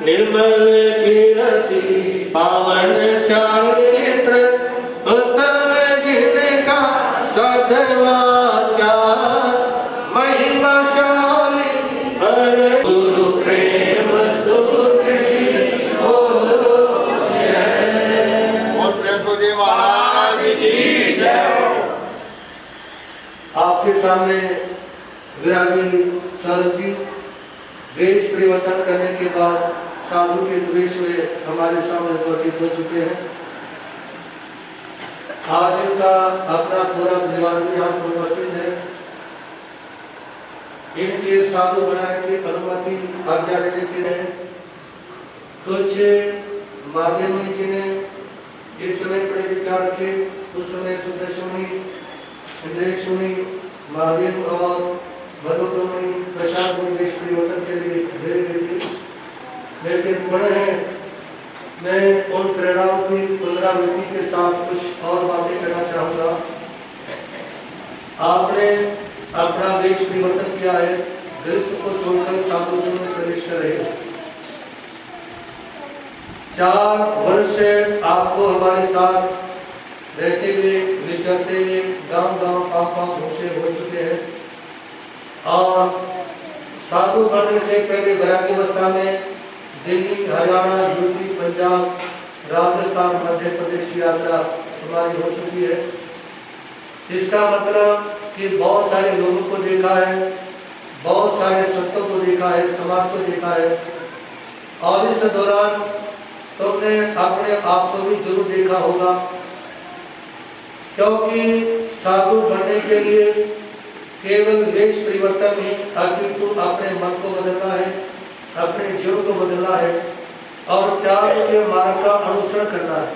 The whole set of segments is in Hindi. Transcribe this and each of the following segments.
निर्मल कीर्ति पावन चारित्र उत्तम जिनका सद्वाचार महिमाशाली हर गुरु प्रेम सुख आपके सामने विरागी सर जी वेश परिवर्तन करने के बाद साधु के वेश में हमारे सामने उपस्थित हो चुके हैं। आज इनका अपना पूरा परिवार भी यहाँ पर उपस्थित है। इनके साधु बनाने की अनुमति आज्ञा देने से है। कुछ माध्यमी जी ने इस समय बड़े विचार के उस समय सुदर्शनी इंद्रेशनी महादेव और मधुप्रमणि प्रसाद वेश परिवर्तन के लिए धीरे धीरे लेकिन बड़े हैं। मैं उन प्रेरणाओं की पुनरावृत्ति के साथ कुछ और बातें करना चाहूँगा। आपने अपना वेश परिवर्तन किया है, गृहस्थ को छोड़कर साधु में प्रवेश कर रहे हो। 4 वर्ष आपको हमारे साथ रहते हुए विचरते हुए गांव-गांव पांव घूमते हो चुके हैं और साधु बनने से पहले वैराग्य अवस्था में दिल्ली, हरियाणा, यूपी, पंजाब, राजस्थान, मध्य प्रदेश की यात्रा हमारी हो चुकी है। इसका मतलब कि बहुत सारे लोगों को देखा है, बहुत सारे संतों को देखा है, समाज को देखा है और इस दौरान तुमने अपने आप को भी जरूर देखा होगा, क्योंकि साधु बनने के लिए केवल वेश परिवर्तन ही अपितु अपने मन को बदलना है, अपने जीवन को बदलना है और त्याग के मार्ग का अनुसरण करना है।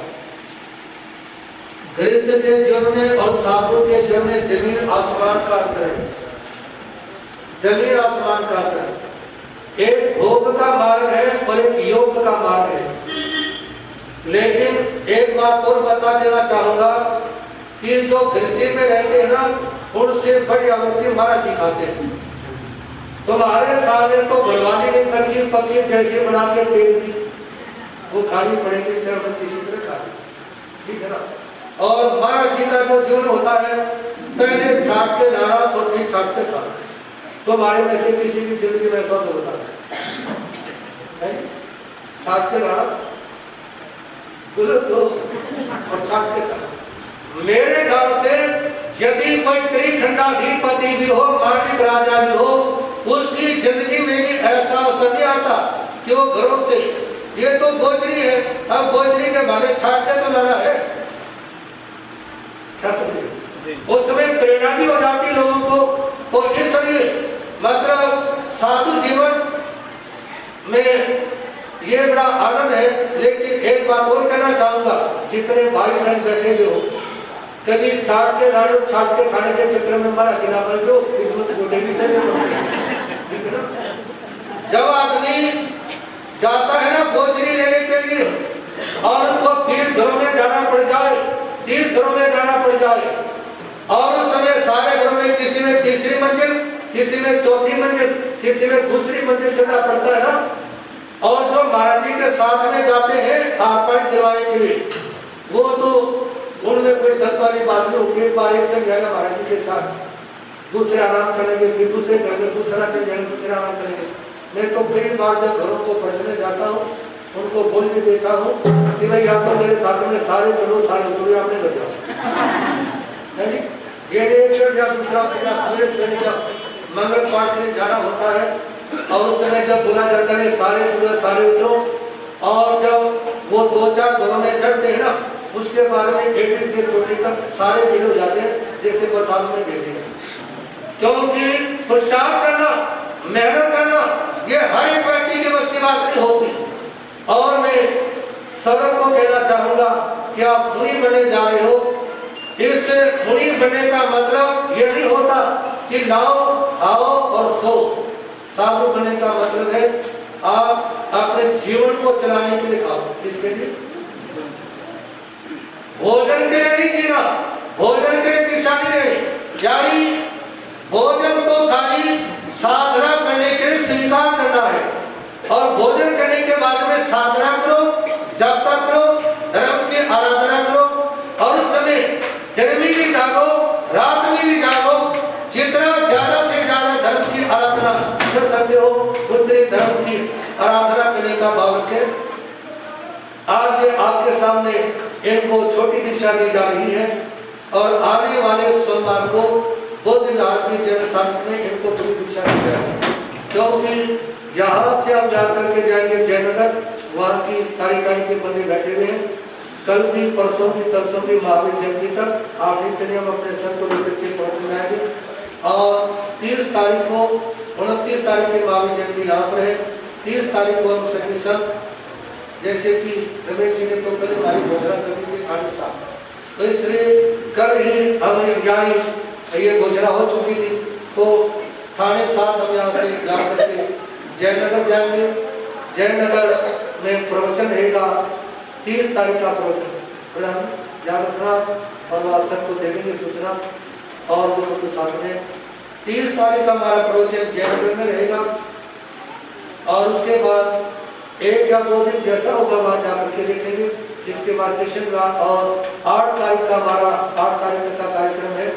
गृहस्थ के जीवन में और साधु के जीवन में जमीन आसमान का अंतर है, जमीन आसमान का अंतर है। एक भोग का मार्ग है और एक योग का मार्ग है। लेकिन एक बात और बता देना चाहूंगा कि जो गृहस्थी में रहते हैं ना, उनसे बड़ी आलोचना महाराज जी खाते हैं। तुम्हारे सामने तो भगवानी ने कच्ची पक्की जैसे बना के दे दी, वो खानी पड़ेगी, चाहे किसी तरह खानी, ठीक है ना। और महाराज जी का जो जीवन होता है, पहले छाट के लाना और फिर छाट के खाना। तुम्हारे में से किसी की जिंदगी में ऐसा तो होता है, छाट के लाना दो और छाट के खाना। मेरे ख्याल से यदि कोई त्रिखंडाधिपति भी हो, मार्टिक राजा भी हो, उसकी जिंदगी में भी ऐसा अवसर नहीं आता कि वो घरों से ये तो गोचरी है, अब गोचरी के बारे छाट के तो लड़ा है, क्या समझे? उस समय प्रेरणा भी हो जाती लोगों को। तो इसलिए मतलब साधु जीवन में ये बड़ा आनंद है। लेकिन एक बात और कहना चाहूंगा, जितने भाई बहन बैठे हुए हो, कभी छाट के लाड़े छाट के खाने के चक्कर में मारा गिरा बन जो किस्मत गोटे भी नहीं। जब आदमी जाता है ना गोचरी लेने के लिए और उसको 20 घरों में जाना पड़ जाए, 30 घरों में जाना पड़ जाए और उस समय सारे घरों में किसी में तीसरी मंजिल, किसी में चौथी मंजिल, किसी में दूसरी मंजिल चढ़ना पड़ता है ना। और जो महाराज जी के साथ में जाते हैं आसपास चलवाने के लिए, वो तो उनमें कोई दत्त वाली बात नहीं होती है। बार एक चल जाएगा महाराज जी के साथ, दूसरे आराम करेंगे, फिर दूसरे घर में दूसरा चल जाएगा, दूसरे आराम करेंगे। मैं तो कई बार जब घरों को बचने जाता हूँ, उनको बोल के देखता हूँ कि भाई यहाँ पर मेरे साथ में सारे चलो, सारे उतरो, आपने लग जाओ। ये एक चल या दूसरा सवेरे से जब मंगल पाठ में जाना होता है और उस समय जब बोला जाता है सारे चलो, सारे उतरो, और जब वो 2-4 घरों में चढ़ते हैं ना, उसके बाद में एडी से चोटी तक सारे गिर हो जाते हैं जैसे बरसात में गिरते हैं। क्योंकि पुरुषार्थ करना, मेहनत करना, ये हर एक व्यक्ति की बस की बात नहीं होती। और मैं सरल को कहना चाहूंगा कि आप मुनि बनने जा रहे हो। इस मुनि बनने का मतलब ये नहीं होता कि लाओ खाओ और सो। साधु बनने का मतलब है आप अपने जीवन को चलाने के लिए खाओ। किसके लिए? भोजन के लिए नहीं जीना, भोजन के लिए दीक्षा नहीं लेनी। यानी भोजन तो खाली साधना करने के लिए स्वीकार करना है, और भोजन करने के बाद में साधना करो, जप करो, धर्म की आराधना करो, और उस समय दिन में भी जागो, रात में भी जागो, जितना ज्यादा से ज्यादा धर्म की आराधना कर सकते हो उतनी धर्म की आराधना करने का भाव रखें। आज आपके सामने इनको छोटी दीक्षा दी जा रही है, और आने वाले सोमवार को बुद्ध विहार की जयंती में इनको पूरी दीक्षा दी जाएगी, क्योंकि यहाँ से हम जाकर के जाएंगे जयनगर, वहाँ की कार्यकारिणी के बंदे बैठे हुए हैं। कल भी, परसों भी, तरसों भी महावीर जयंती तक आप नित्य हम अपने सर को लेकर के पहुँच जाएंगे, और 30 तारीख को, 29 तारीख की महावीर जयंती यहाँ पर है, 30 तारीख को हम सभी सब, जैसे कि रमेश जी ने तो कल हमारी घोषणा कर दी थी 8 साल, तो इसलिए कल ही हमें ज्ञानी ये घोषणा हो चुकी थी, तो थाने 7 हम यहाँ से जा करके जयनगर जाएंगे। जयनगर में प्रवचन रहेगा, 30 तारीख का प्रवचन याद रखना, और वहाँ सबको दे देंगे सूचना, और लोगों के साथ में 30 तारीख का हमारा प्रवचन जयनगर में रहेगा, और उसके बाद 1 या 2 दिन जैसा होगा वहाँ जाकर के देखेंगे। इसके बाद किशनगढ़, और 8 तारीख का हमारा 8 तारीख का कार्यक्रम है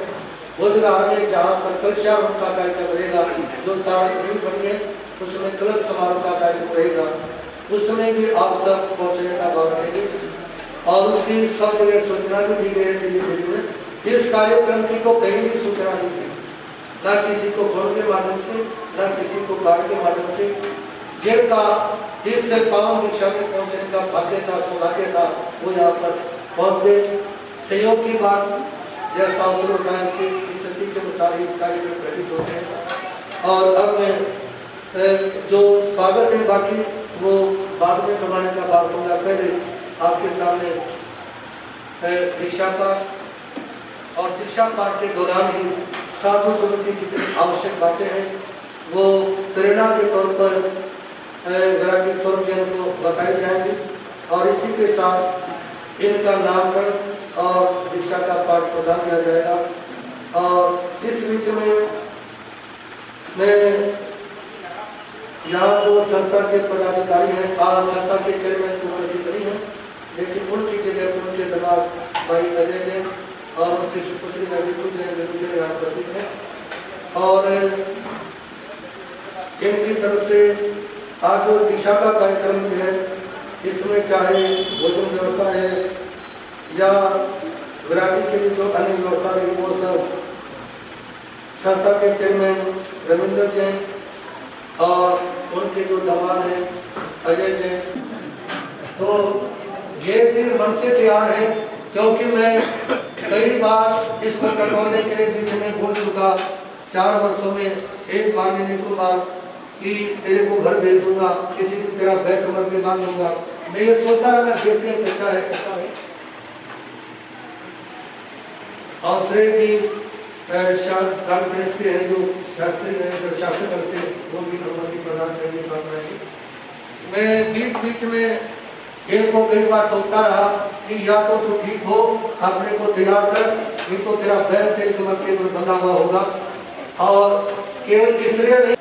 बुधवार में, जहाँ पर कलशा का कार्यक्रम रहेगा, जो तारीख बनी है उसमें कलश समारोह का कार्यक्रम रहेगा, उसमें भी आप सब पहुँचने का भाव रखेंगे, और उसकी सब जगह सूचना भी दी गई है दिल्ली में। इस कार्यक्रम की तो कहीं भी सूचना नहीं दी, न किसी को फोन के माध्यम से, न किसी को कार्ड के माध्यम से, जिनका इस पावन दीक्षा में पहुंचने का भाग्य था, सौभाग्य था, वो यहाँ पर पहुंच गए। सहयोग की बात जैसा अवसर होता है इसकी स्थिति के अनुसार ही कार्यक्रम घटित होते हैं, और अब मैं जो स्वागत है बाकी वो बाद में करवाने का बात होगा। पहले आपके सामने दीक्षा पाठ, और दीक्षा पाठ के दौरान ही साधु गुरु की जितनी आवश्यक बातें हैं वो प्रेरणा के तौर पर वैरागी स्वरूप जैन को बताई जाएंगी, और इसी के साथ इनका नामकरण और दीक्षा का पाठ प्रदान किया जाएगा। और इस बीच में मैं यहाँ जो संस्था के पदाधिकारी हैं, आज संस्था के चेयरमैन तो उपस्थित नहीं है, लेकिन उनकी जगह उनके दमाग भाई अजय जैन और उनकी सुपुत्री नवीन जैन यहाँ उपस्थित है, और इनकी तरफ से आज जो दीक्षा का कार्यक्रम भी है, इसमें चाहे भोजन व्यवस्था है या विरागी के लिए जो अन्य व्यवस्था है, वो सब संस्था के चेयरमैन रविंद्र जैन और उनके जो दामाद हैं अजय जैन, तो ये भी मन से तैयार है, क्योंकि मैं कई बार इस पर कटौने के लिए बीच में बोल चुका, 4 वर्षों में एक बार मैंने को कि तेरे को घर भेज दूंगा, किसी को तेरा बैग कमर पे बांध दूंगा। मैं ये सोचता रहा, देखते हैं अच्छा है। और श्रेय जी कॉन्फ्रेंस के हैं जो शास्त्री हैं, प्रशासन से वो भी अनुमति प्रदान करेंगे, साथ रहेंगे। मैं बीच में इनको कई बार टोकता रहा कि या तो तू ठीक हो, अपने को तैयार कर, नहीं तो तेरा बैग तेरे कमर के ऊपर बंधा हुआ होगा। और केवल इसलिए नहीं,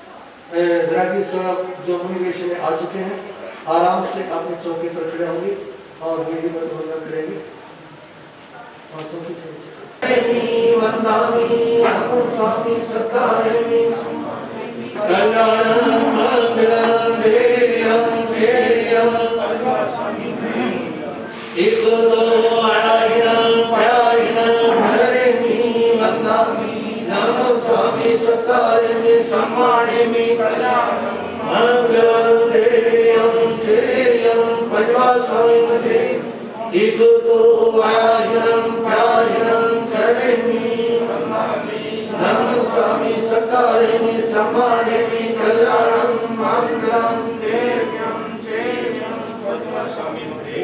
वैरागी साहब जो मुनिवेश में आ चुके हैं, आराम से अपने चौकी पर खड़े होंगे और विधिवत वंदना करेंगे। और चौकी से स्वामी सत्कारे में सम्माने में मंगलम देयम चेयम पद्मासने मते इतो वायनम प्यायनम करेमि नमो स्वामी सत्कारे में सम्माने में कल्याणम मंगलम देयम चेयम पद्मासने मते।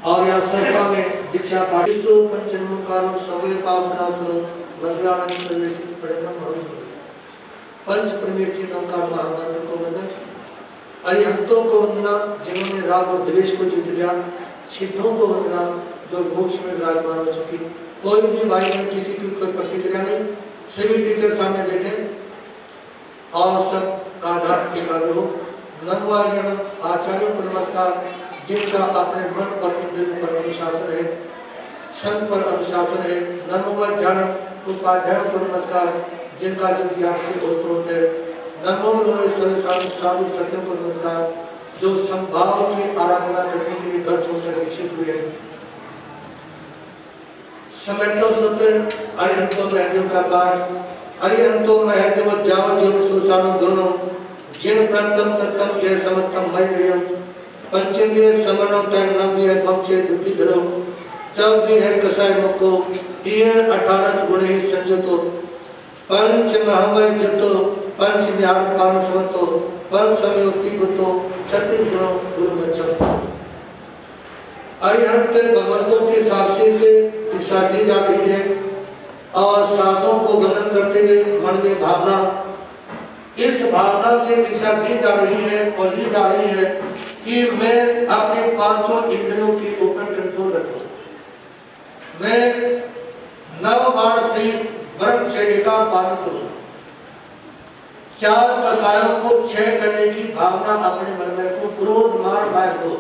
और यह संस्था में दीक्षा पाठ पंचमुखान सबले पावनासुर पंच परमेश्वरी ओंकार महामंत्र को वंदन, अरिहंतों को वंदना जिन्होंने राग और द्वेष को जीत लिया, सिद्धों को वंदना जो मोक्ष में विराजमान हो चुकी। कोई भी भाई में किसी की कोई प्रतिक्रिया नहीं, सभी टीचर सामने देखें और सब का ध्यान एकाग्र हो। नमवायण आचार्यों को नमस्कार, जिनका अपने मन और इंद्रियों पर अनुशासन है, संत पर अनुशासन है। नमोज्ञान उपाध्यायों को नमस्कार, जिनका जब ज्ञान से उत्तरोत है। नमो साधु सत्यों को नमस्कार, जो संभाव की आराधना करने के लिए घर छोड़कर दीक्षित हुए। समयतो सूत्र अरिहंतो महदेव का पाठ। अरिहंतो महदेव जाव जीव सुसानो गुणो, जिन प्रथम तत्तम ये समत्तम मय गयम, पंचेंद्रिय समनो तय नव्य पंचे बुद्धि धरो, चौथी है कसाय मुको, ये 18 गुण ही संजतो, पंच महामय जतो, पंच न्यार पान समतो, पंच समयोति गुतो, 36 गुणों गुरु में चलता। अरिहंत भगवंतों के साक्षी से दिशा दी जा रही है और साधुओं को बंधन करते हुए मन में भावना, इस भावना से दिशा दी जा रही है और ली जा रही है कि मैं अपने पांचों इंद्रियों के ऊपर कंट्रोल रखूं। मैं नववाण से ब्रह्मचर्य का पालन करूं। 4 कसायों को क्षय करने की भावना अपने मन में रखूं। क्रोध मान भय हो,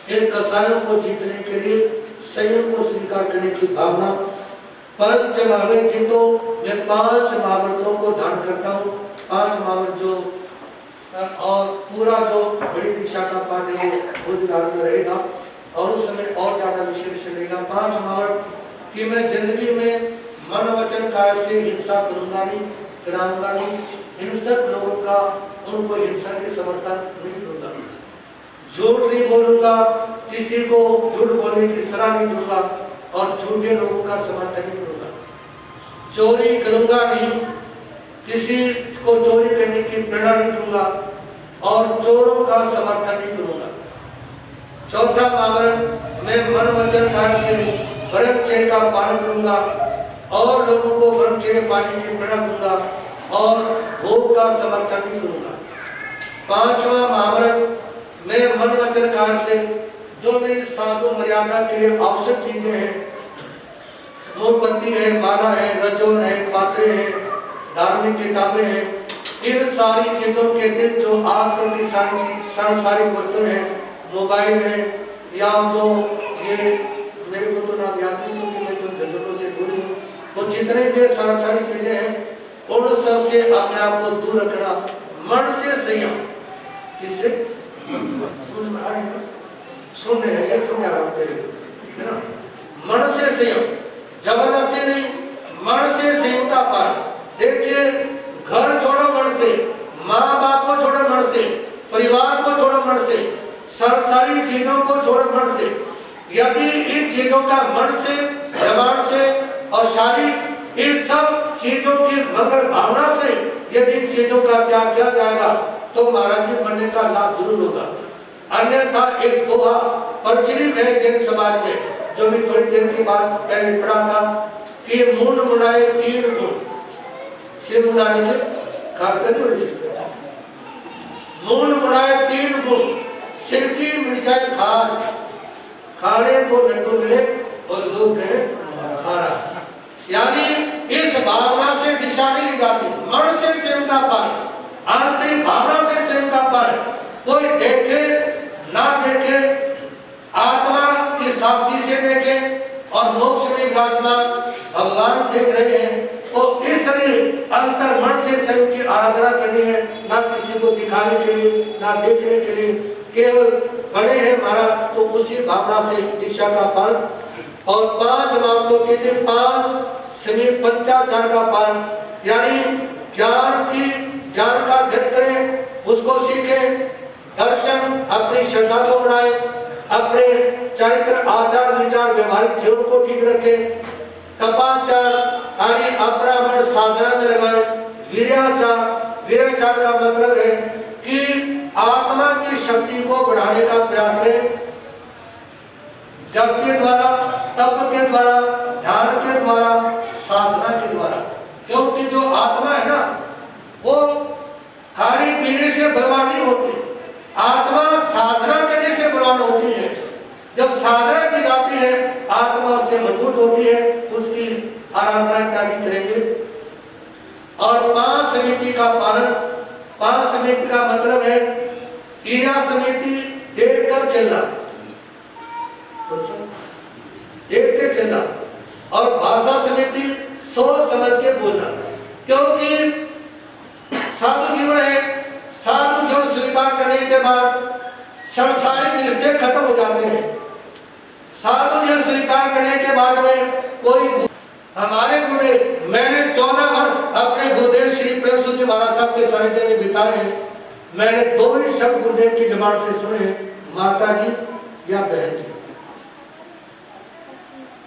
इन कसायों को जीतने के लिए संयम को स्वीकार करने की भावना। पंच महावीर जी तो मैं 5 महावर्तों को धारण करता हूँ। 5 महावर्त जो और पूरा जो बड़ी दीक्षा का पाठ है वो में रहेगा और उस समय और ज्यादा विशेष रहेगा। 5 महावर्त कि मैं जिंदगी में मन वचन काया से हिंसा करूंगा नहीं, कराऊंगा नहीं। हिंसक लोगों का उनको हिंसा के समर्थन नहीं दूंगा, झूठ नहीं बोलूंगा, किसी को झूठ बोलने की सलाह नहीं दूंगा और झूठे लोगों का समर्थन नहीं करूंगा। चोरी करूंगा नहीं, किसी को चोरी करने की प्रेरणा नहीं दूंगा और चोरों का समर्थन नहीं करूंगा। चौथा महावर्त मैं मन वचन काया से ब्रह्मचर्य का पालन करूंगा और लोगों को ब्रह्मचर्य पाने की प्रेरणा दूंगा और भोग का समर्थन नहीं करूंगा। 5वां महावर्त मैं मन वचन काया से जो मेरी साधु मर्यादा के लिए आवश्यक चीजें हैं, मोमबत्ती है, माला है, रजोन है, पात्रे हैं, धार्मिक किताबें हैं, इन सारी चीजों के दिन जो आजकल की सांसारिक वस्तुएं हैं, मोबाइल है या जो ये मेरे को तो नाम याद नहीं क्योंकि मैं तो झंझटों से दूर हूँ, तो जितने भी सारी चीजें हैं उन सब से अपने आप को दूर रखना। मन से संयम, किससे समझ में आ रही है? सुनने हैं ये समझ रहा है ना। मन से संयम, जबरदस्ती नहीं, मन से संयम का पालन। देखिए घर छोड़ो मन से, माँ बाप को छोड़ो मन से, परिवार को छोड़ो मन से, संसारी चीजों को छोड़ो मन से। यदि इन चीजों का मन से, जबान से और शारीरिक इन सब चीजों की मंगल भावना से यदि इन चीजों का त्याग किया जाएगा तो महाराज जी बनने का लाभ जरूर होगा। अन्यथा एक दोहा प्रचलित है जैन समाज में, जो भी थोड़ी देर की बात पहले पढ़ा था कि मुन मुड़ाए 3 गुण, सिर मुड़ाने से खाते नहीं हो सकते। मुन मुड़ाए 3 गुण, सिर की मिट जाए खाद, खाने को लड्डू मिले और लोग कहे हमारा। यानी इस भावना से दिशा नहीं ली जाती। मन से सेवता पर, आंतरिक भावना से सेवता पर, कोई देखे ना देखे, आत्मा की साक्षी से देखे और मोक्ष में विराजमान भगवान देख रहे हैं, तो इसलिए अंतर मन से स्वयं की आराधना करनी है, ना किसी को दिखाने के लिए, ना देखने के लिए। केवल बड़े हैं महाराज तो उसी भावना से दीक्षा का पालन और 5 बातों के दिन 5 समीप पंचाचार का पालन, यानी ज्ञान का अध्ययन करें, उसको सीखें, दर्शन अपनी श्रद्धा को बढ़ाएं, अपने चरित्र आचार विचार व्यवहारिक जीवन को ठीक रखें, तपाचार यानी अपना मन साधना में लगाएं, वीर्याचार का मतलब है कि आत्मा की शक्ति को बढ़ाने का प्रयास करें, जप के द्वारा, तप के द्वारा, ध्यान के द्वारा, साधना के द्वारा। क्योंकि जो आत्मा है ना वो खाली पीने से बलवान नहीं होती, आत्मा साधना करने से बलवान होती है। जब साधना की जाती है आत्मा से मजबूत होती है, उसकी आराधना इत्यादि करेंगे और 5 समिति का पालन। 5 समिति का मतलब है क्रिया समिति देख कर चलना, देख के चलना, और भाषा समिति सोच समझ के बोलना। क्योंकि साधु जीवन है, साधु जीवन स्वीकार करने के बाद सांसारिक रिश्ते खत्म हो जाते हैं। साधु जीवन स्वीकार करने के बाद में कोई हमारे गुरुदेव, मैंने 14 वर्ष अपने गुरुदेव श्री प्रेम सूत जी महाराज साहब के सानिध्य में बिताए हैं। मैंने 2 ही शब्द गुरुदेव की जुबान से सुने हैं, माता जी या बहन जी।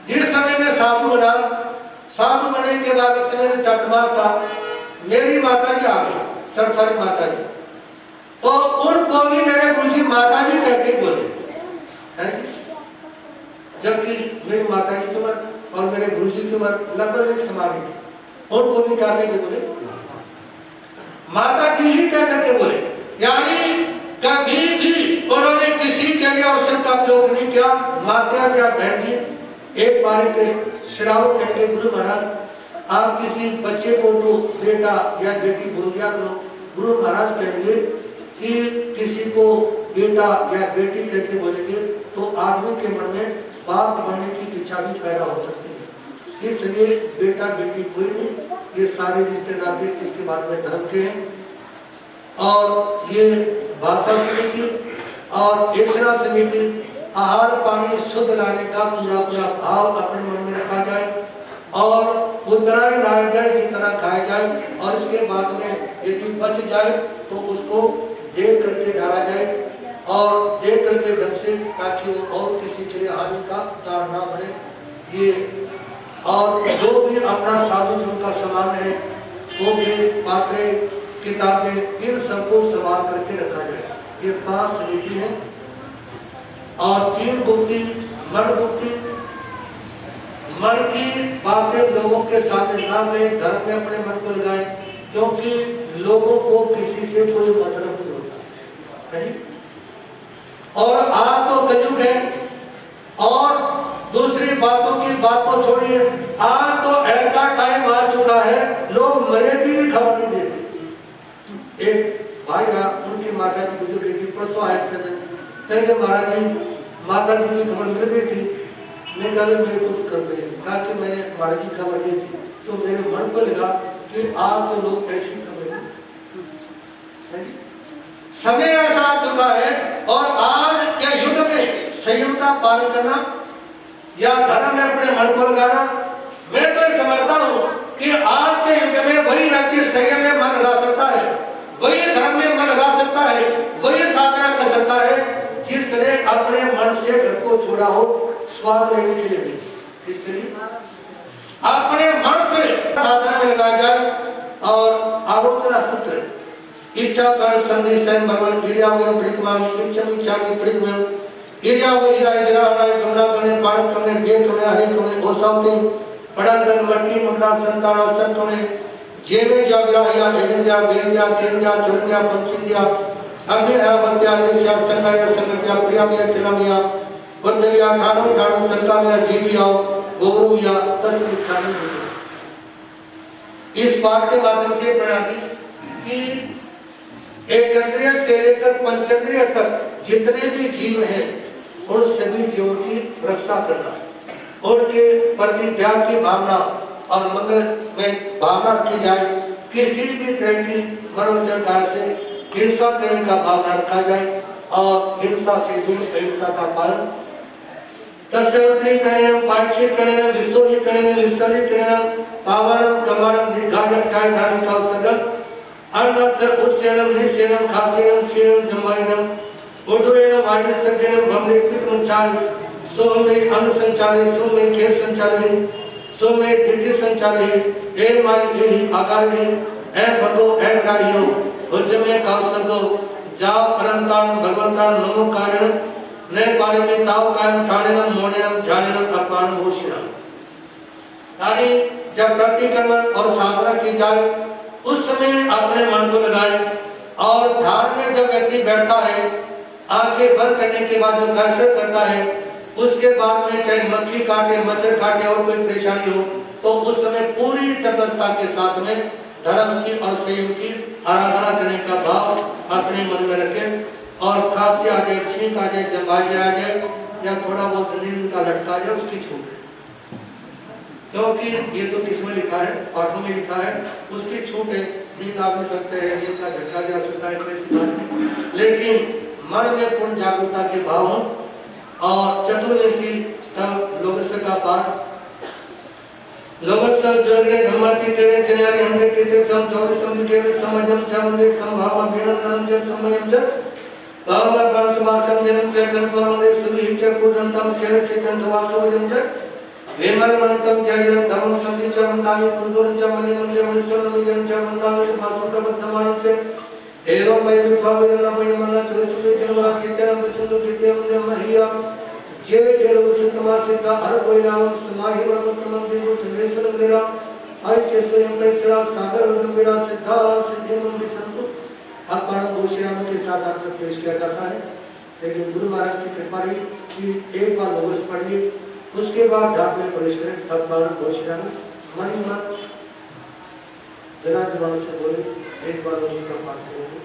जिस समय में साधु बना, साधु बनने के बाद इस समय में चतमास था, मेरी माता जी आ गई, सरसारी माता जी, तो उनको भी मेरे गुरु जी माता जी कहते बोले, जबकि मेरी माता जी की उम्र और मेरे गुरु जी की उम्र लगभग एक समान ही थी। उनको भी क्या कहते बोले, माता जी ही कह करके बोले। यानी कभी भी उन्होंने किसी के लिए औषध का प्रयोग नहीं किया। माता जी या बहन जी, एक बार के श्रावण कहेंगे, गुरु महाराज आप किसी बच्चे को तो बेटा या बेटी बोल दिया करो। गुरु महाराज कहेंगे कि किसी को बेटा या बेटी कहते बोलेंगे तो आदमी के मन में बाप बनने की इच्छा भी पैदा हो सकती है। इसलिए बेटा बेटी कोई नहीं, ये सारे रिश्तेदार इसके बाद में धर्म के हैं। और ये भाषा समिति और एकता समिति, आहार पानी शुद्ध लाने का पूरा पूरा भाव अपने मन में रखा जाए और उतना ही लाया जाए जितना खाया जाए। और इसके बाद में यदि बच जाए तो उसको देख करके डाला जाए और देख करके ढंग से, ताकि वो और किसी के लिए हानि का कारण ना बने। ये और जो भी अपना साधु जीवन का सामान है वो भी पात्रे किताबें इन सबको संभाल करके रखा जाए। ये 5 समिति है। और 3 गुप्ती, मन गुप्ती, मन की बातें लोगों के सामने ना में धर्म में अपने मन को लगाए, क्योंकि लोगों को किसी से कोई मतलब नहीं होता है। और आज तो कलयुग है, और दूसरी बातों की बात को छोड़िए, आज तो ऐसा टाइम आ चुका है लोग मरे की भी खबर नहीं देते। एक भाई उनकी माता जी गुजर गई थी, परसों आए सजन कहेंगे महाराज जी माता जी की खबर मिल गई थी। मैं कहा मेरे को कर मिली, कहा कि मैंने महाराज जी खबर दी थी तो मेरे मन को लगा कि आप तो लोग ऐसी खबर नहीं। समय ऐसा आ चुका है और आज के युग में संयम का पालन करना या धर्म में अपने मन को लगाना, मैं तो समझता हूँ कि आज के युग में वही व्यक्ति संयम में मन लगा सकता है, वही धर्म में मन लगा सकता है, वही साधना कर सकता है जिसने अपने मन से घर को छोड़ा हो स्वाद लेने के लिए भी। इसके लिए अपने मन से साधना में लगाया जाए। और आलोचना सूत्र इच्छा कर संधि स्वयं भगवान क्रिया में प्रिकमानी इच्छा में प्रिकम क्रिया में इराय विराय गमना करने पाण करने देख करने है करने ओसावते पड़न मट्टी मुंडा संताना सन करने जेवे जा विराया एजंजा बेंजा केंजा चुरंजा पंचिंजा अग्नि अवत्या देशा संगाया संगत्या प्रियामिया चिलामिया वंदविया ठाणो ठाणो संकामिया जीविया गोरुया तस्मिखानी। इस पाठ के माध्यम से प्रणाली कि एकत्रीय से लेकर पंचेंद्रिय तक जितने भी जीव हैं उन सभी जीवों की रक्षा करना, उनके प्रति त्याग की भावना और मंगल में भावना रखी जाए। किसी भी तरह की मनोचन से हिंसा करने का भावना रखा जाए और हिंसा से दूर अहिंसा का पालन। तस्वत्री करें पांचि करें विश्वहि करें विश्वहि करें पावनम कमरम निर्घायक काय धानी का सगल अन्नत उस्यनम निस्यनम खासेनम चेनम जमायनम उठवेनम वायु सकेनम भमले पित मुचाय सोमे अन्न संचाले सोमे के संचाले सोमे दिव्य संचाले ए माय ए आगारे ए फटो ए गाड़ियो उज्जमे कासगो जाप परंतान भगवंतान नमो कारण ने पारे में ताव कारण ठाणेनम मोनेनम जानेनम अर्पण होशिया। यानी जब प्रतिक्रमण और साधना की जाए उस समय अपने मन को लगाए और ध्यान में जब व्यक्ति बैठता है आंखें बंद करने के बाद जो कसरत करता है उसके बाद में चाहे मक्खी काटे मच्छर काटे और कोई परेशानी हो तो उस समय पूरी तटस्थता के साथ में धर्म की और संयम की आराधना करने का भाव अपने मन में रखें और खांसी आ जाए, छींक आ जाए, जमाए आ जाए या थोड़ा बहुत नींद का लटका जाए, उसकी छूट है। क्योंकि ये तो किसमें लिखा है, पाठों में लिखा है, उसकी छूट है। नींद आ भी सकते हैं, नींद का झटका जा सकता है, कैसी बात नहीं, लेकिन मन में पूर्ण जागरूकता के भाव हो। और चतुर्दशी लोकस्य का पाठ लोकस्य जोगरे धर्माती तेरे जन्यारी हमने कीते सम 24 संधि के समझम च मंदिर संभाव अभिनंदनम च समयम च भावम परसवासम जन्म च जन्म मंदिर सुभी च कुदंतम सेव से जन सवासोजम च वेमल मनंतम च जन धर्म संधि च वंदामि कुंदुरं च मनि मंदिर विश्वनम जन च वंदामि पासुत बद्धमान च एवं मैं विभाविरन मय मन च सुभी जनवरा कीर्तनम प्रसन्न कीर्तनम महिया जे केरव सुतमा सिद्धा हर कोइलाम समाहि वर्तमान देव चलेश्वर मेरा आय के स्वयं पैसरा सागर मेरा सिद्धा सिद्धि मंदिर संतो अब पारण घोषणाओं के साथ आपको पेश किया जाता है। लेकिन गुरु महाराज की कृपा रही कि एक बार लोगों से पढ़िए, उसके बाद ढाक में प्रवेश करें, तब पारण घोषणा मन ही मन बिना जबान से बोले एक बार लोगों का पाठ करेंगे।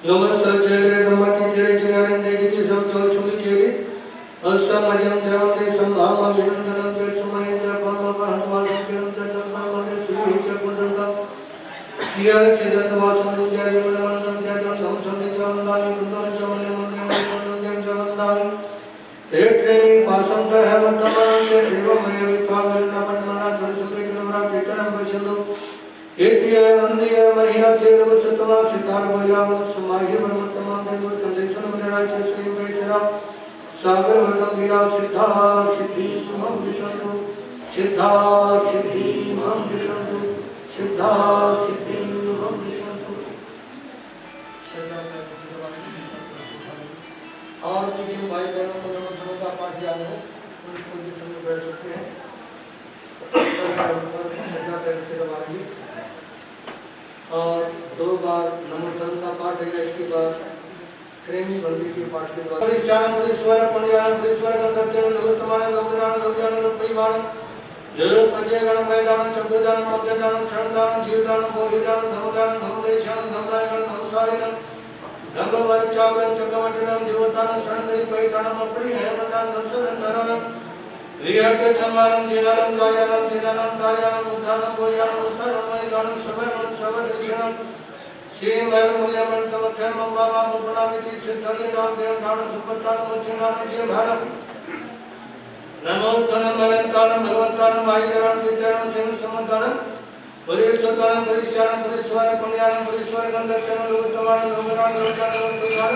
लोग सचेले धम्मति तेरे जिनाने देवी की सब जो सुनी केली असमजम जवंते संभाव अभिनंदनम च सुमय च पम पहसवासम किरम च चंपा मने सुही च कुदंता सियार सिदंत वासम जय विमल मंदम जय धम संधि च वंदामि कुंदन च मने मंदे मंदम च वंदामि एक प्रेमी पासम च है वंदमान च एवं मय वित्वा वरना मना च सुखे जनवरा कीर्तनम प्रसन्नो एतिय वंदिय महिया चेरव सतवा सितार बोलाम समाहि वर्तमान देव चंदेशन मनराय च श्री वैसरा सागर वर्णम गिरा सिद्धा सिद्धि मम दिसंतु सिद्धा सिद्धि मम दिसंतु सिद्धा सिद्धि मम दिसंतु। और भी जिन भाई बहनों को मंत्रों का पाठ याद हो उस पोजीशन में बैठ सकते हैं। सज्जा पैर से दबा लीजिए और 2 बार नमोतन का पाठ है। इसके बाद प्रेमी बंदी के पाठ के बाद परिचालन पुरीश्वर पुण्यान पुरीश्वर गंधर्व लोकतमान लोकदान लोकदान लोकपरिवार लोक पचयगण मैदान चक्रदान मध्यदान शरणदान जीवदान बोधिदान धमदान धमदेशान धमरायगण धमसारिगण धमवर चावरन चक्रवटनम देवतान शरणदे पैठानम अपड़ी है वरदान दर्शन धरणम रियर्ते सम्मानम जीवनम जायनम दिननम दायनम उद्धानम बोयानम उत्तरम मैदानम सबरम सबदेशनम सीमल मुयमन तमकम बाबा मुपनामिति सिद्धि नाम देव नाम सुपतान मुचिनाम जय भारत नमो तनम मलंतानम भगवंतानम आयरम दित्यनम सिंह समंतानम पुरीश्वरम पुरीश्वरम पुरीश्वर पुण्यानम पुरीश्वर गंधर्व लोकतमान लोकनाम लोकनाम परिवार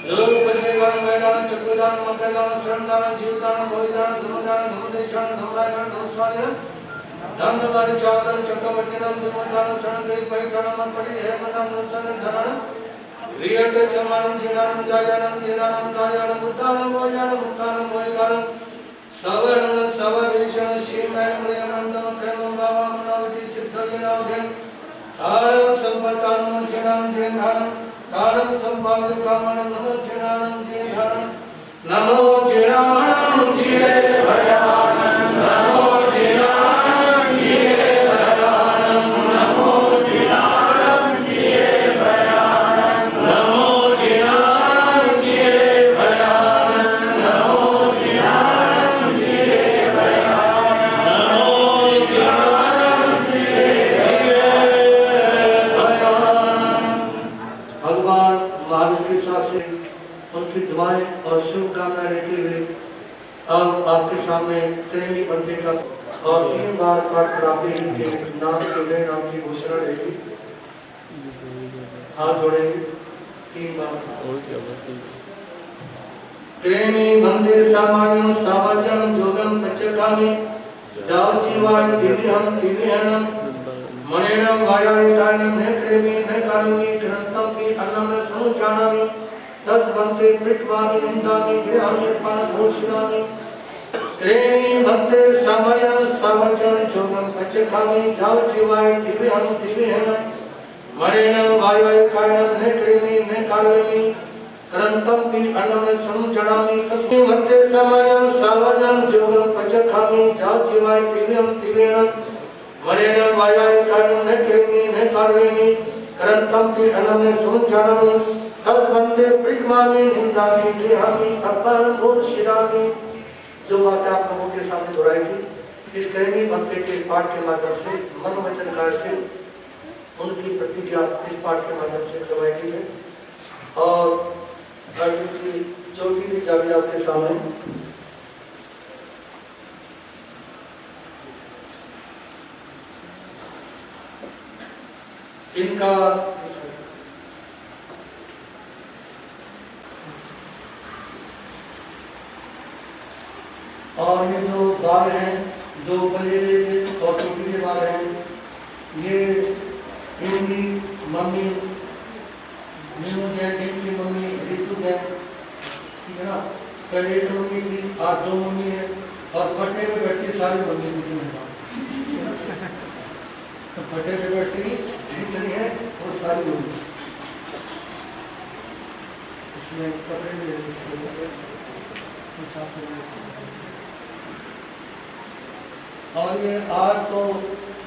लोक पचयगण मैदान चक्रदान मध्यदान शरणदान जीवदान बोधिदान धमदान धमदेशान धमरायगण धमसारिगण धम्मवर चावरन चक्रवर्तिनम देवतान शरणदे पैठानम अपड़ी है वरदान दर्शन धरणम रियर्ते सम्मानम जीवनम जायनम दिननम दायनम उद्धानम बोयानम उत्थानम बोयगानम सवर्ण सवदेशं श्रीमय मुनिमंतम कैमं बाबा मनावति सिद्धि नाम देव आनंद संपत्तानम जनाम जयधानम कारणं संभाव्य कामनं नमो जनानं जयधानम नमो जनानं जय भयानंद नमो जनानं जय भयानंद नमो जनानं जय भयानंद नमो जनानं जय भयानंद नमो जनानं जय भयानंद नमो जनानं जय भयानंद। भगवान महावीर के साथ से उनकी दुआएं और शुभकामनाएं लेते हुए अब आपके सामने प्रेमी बंदे का और 3 बार पाठ कराते हैं कि नाम के नए नाम की घोषणा रहेगी। हाथ जोड़ेंगे 3 बार। प्रेमी वंदे सामायं सावजं जोगं पच्चकामि जाओ जीवाय दिव्यं दिव्यनं मनेनं वायाय कारणं न प्रेमी न कारुणी ग्रंथं पि अन्नं न समुचानामि तस्वन्ते पृथ्वामि निन्दामि गृहामि पानभूषणामि प्रेमी वंदे सामायं सावजं जोगं पच्चकामि जाओ जीवाय दिव्यं दिव्यनं मनेनं वायाय कारणं न प्रेमी न कारुणी ग्रंथं पि अन्नं न समुचानामि तस्मै वंदे सामायं सावजं जोगं पच्चकामि जाओ जीवाय दिव्यं दिव्यनं मनेनं वायाय कारणं न प्रेमी न कारुणी ग्रंथं पि अन्नं न समुचानामि तस्वन्ते पृथ्वामि निन्दामि गृहामि अपरमोषिरामि। जो बातें आप लोगों के सामने दोहराई थी इस प्रेमी भक्त के पाठ के माध्यम से मनोवचन कार्य से उनकी प्रतिज्ञा इस पाठ के माध्यम से करवाई गई है और अर्जुन की चोटी दी जावी आपके सामने। इनका और ये जो बाल हैं जो बनेरे और चोटी के बाल हैं ये इनकी मम्मी मीनू जैन, इनकी मम्मी रितु जैन, ठीक है ना। पहले एक मम्मी थी, आज 2 मम्मी है और फटे पे बैठती सारी मम्मी थी मेरे साथ। फटे पे बैठती जितनी है वो सारी मम्मी। इसमें कपड़े भी है और ये आज तो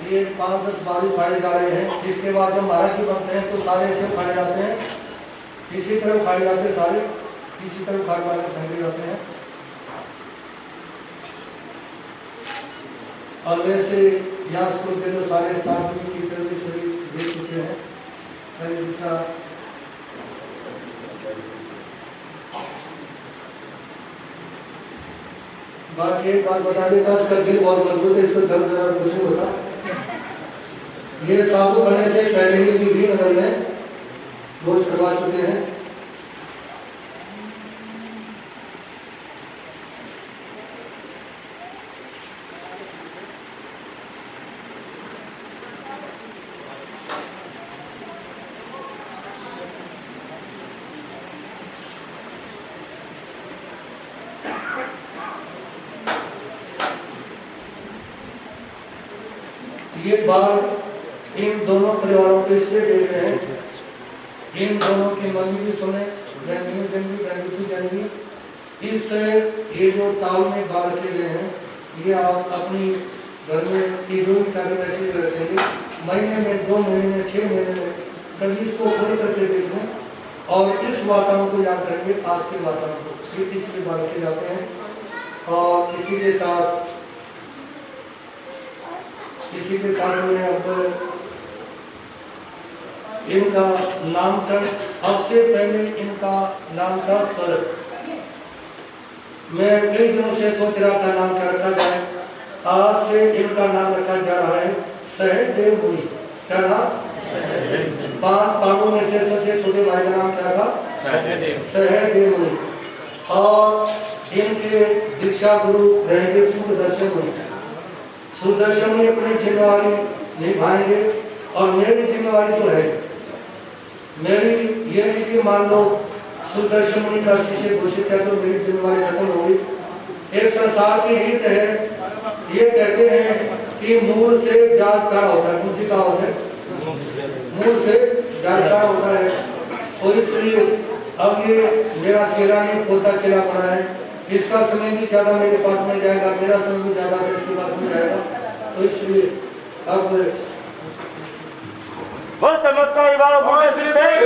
ये 5-10 बार उखाड़े जा रहे हैं। इसके बाद जब महाराज जी बनते हैं तो सारे ऐसे उखाड़े जाते हैं, इसी तरह उखाड़े जाते हैं सारे, इसी तरह उखाड़ मार के फेंके जाते हैं। और वैसे यास को के तो सारे स्थान की तरह सभी देख चुके हैं। बाकी एक बात बता देता, इसका दिल बहुत मजबूत है, इसको दर्द कुछ नहीं होता। ये साधु बनने से पहले ही भी नगर में रोज करवा चुके हैं। ये बाल इन दोनों परिवारों को इसलिए देख रहे हैं, इन दोनों की मम्मी भी सुने, इस ये जो ताल में बाल रखे गए हैं ये आप अपनी घर में जो भी कार्य वैसे रखेंगे। महीने में 2 महीने में 6 महीने में कभी इसको खोल करके देख लें और इस वातावरण को याद करेंगे, आज के वातावरण को। ये इसलिए बाल रखे जाते हैं। और इसी के साथ में अब इनका नामकरण, अब से पहले इनका नाम था शरद। मैं कई दिनों से सोच रहा था नाम क्या रखा जाए, आज से इनका नाम रखा जा रहा है सहदेव मुनि। क्या था? 5 पांडवों में से सबसे छोटे भाई का नाम क्या था? सहदेव मुनि। और इनके दीक्षा गुरु रहेंगे सुदर्शन मुनि। सुदर्शन मुनि अपनी जिम्मेवारी निभाएंगे और मेरी जिम्मेवारी तो है, मेरी ये नहीं कि मान लो सुदर्शन मुनि का शिष्य घोषित है तो मेरी जिम्मेवारी खत्म हो गई। एक संसार की रीत है, ये कहते हैं कि मूल से जड़ पैदा होता है। कौन सी का होता है? मूल से जड़ पैदा होता है। और इसलिए अब ये मेरा चेला नहीं, पोता चेला बना है, इसका समय भी ज्यादा मेरे पास में जाएगा, मेरा समय भी ज्यादा इसके पास में जाएगा। तो इसलिए अब बोल चमत्कारी बाबा बोले श्री देव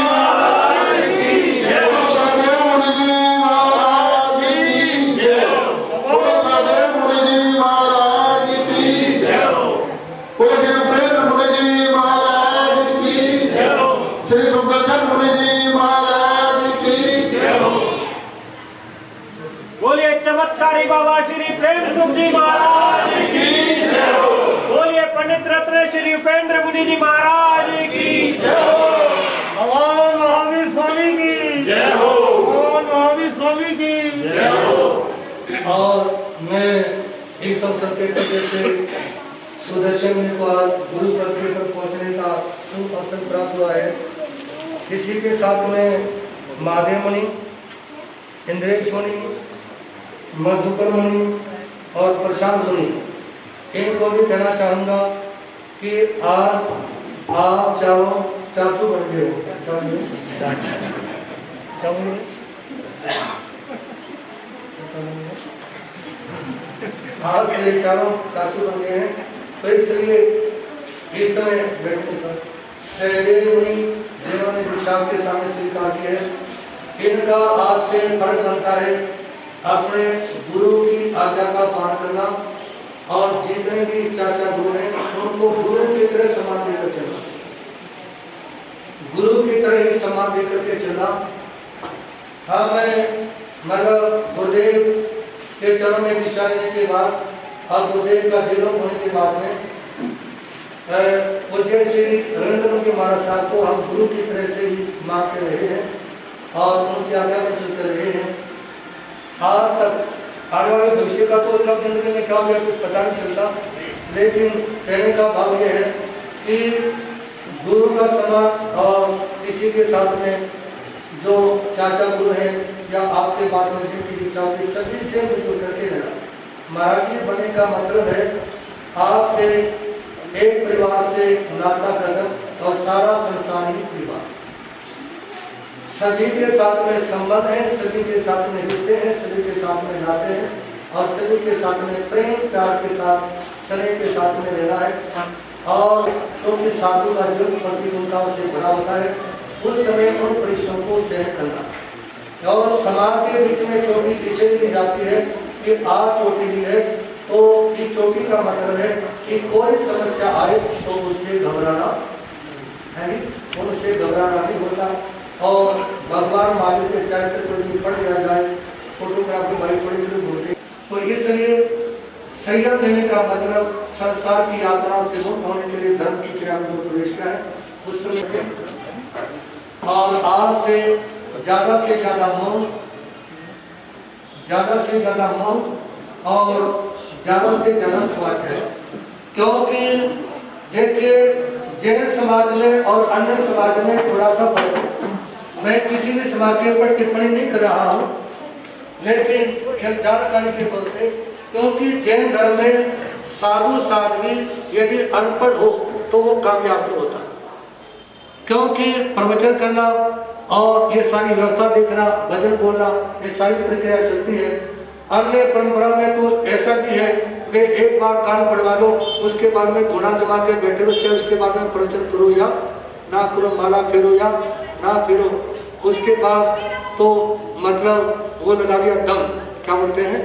महाराज की जय। सहदेव मुनि जी महाराज की जय। बोलो सहदेव मुनि जी महाराज की जय। बोलो श्री प्रेम मुनि जी महाराज की जय। श्री सुदर्शन मुनि जी महाराज की जय। बोलिए चमत्कारी बाबा श्री प्रेम जी महाराज की रत्न श्री उपेंद्र मुनि जी महाराज की जय हो। भगवान महावीर स्वामी की जय हो। भगवान महावीर स्वामी की जय हो। और मैं इस अवसर के वजह से सुदर्शन मुनि को आज गुरु पद पर पहुंचने का शुभ अवसर प्राप्त हुआ है। इसी के साथ में महादेव मुनि, इंद्रेश मुनि, मधुकर मुनि और प्रशांत मुनि, इनको भी कहना चाहूँगा कि आज आप चारों चाचू बन गए हो। क्या बन गए? चाचा। क्या बन गए? आज से चारों चाचू बन गए हैं। तो इसलिए इस समय बैठे सर सहदेव मुनि जिन्होंने दीक्षा के सामने स्वीकार किया है, इनका आज से फर्ज बनता है अपने गुरु की आज्ञा का पालन करना और जितने भी चाचा गुरु हैं उनको गुरु की तरह सम्मान देकर चलना, गुरु की तरह ही सम्मान देकर के चलना। हाँ, मैं मतलब गुरुदेव के चरणों में दिशा लेने के बाद और गुरुदेव का दिलों होने के बाद में पूज्य श्री रविंद्र मुनि महाराज साहब को हम गुरु की तरह से ही मानते रहे हैं और उनकी आज्ञा में चलते रहे हैं आज तक। आने वाले भविष्य का तो कब जिंदगी में क्या हो गया कुछ पता नहीं चलता, लेकिन कहने का भाव यह है कि गुरु का सम्मान और इसी के साथ में जो चाचा गुरु हैं या आपके बाद में जिनकी दीक्षा होगी सभी से मिलजुल करके रहना। महाराज जी बनने का मतलब है आज से एक परिवार से नाता कदम और सारा संसार ही परिवार, सभी के साथ में संबंध है, सभी के साथ में रहते हैं, सभी के साथ में रहते हैं और सभी के साथ में प्रेम प्यार के साथ स्नेह के साथ में रहना है। और क्योंकि साधु का जीवन प्रतिकूलताओं से भरा होता है, उस समय उन परीक्षाओं को सहन करना। और समाज के बीच में चोटी इसलिए दी जाती है कि आज चोटी ली है तो ये चोटी का मतलब है कि कोई समस्या आए तो उससे घबराना है, उनसे घबराना नहीं होता। और भगवान महावीर के चरित्र को यदि पढ़ लिया जाए, फोटोग्राफी भाई बड़ी लोग होते, तो इसलिए संयम लेने का मतलब संसार की यात्रा से मुक्त होने के लिए धर्म की क्रिया में प्रवेश किया है उस समय। और आज से ज्यादा मौन, ज्यादा से ज्यादा मौन और ज्यादा से ज्यादा स्वार्थ है। क्योंकि देखिए जैन समाज में और अन्य समाज में थोड़ा सा फर्क है। मैं किसी भी समाज के ऊपर टिप्पणी नहीं कर रहा हूँ, लेकिन जानकारी के तौर पे, क्योंकि जैन धर्म में साधु साध्वी यदि अनपढ़ हो तो वो कामयाब नहीं होता, क्योंकि प्रवचन करना और ये सारी व्यवस्था देखना, भजन बोलना, ये सारी प्रक्रिया चलती है। अन्य परंपरा में तो ऐसा भी है कि एक बार कान पढ़वा लो, उसके बाद में घोड़ा जमा के बैठे रहो, चाहे उसके बाद में प्रवचन करो या ना करो, माला फेरो या ना फेरो, उसके बाद तो मतलब वो लगा लिया दम, क्या बोलते हैं,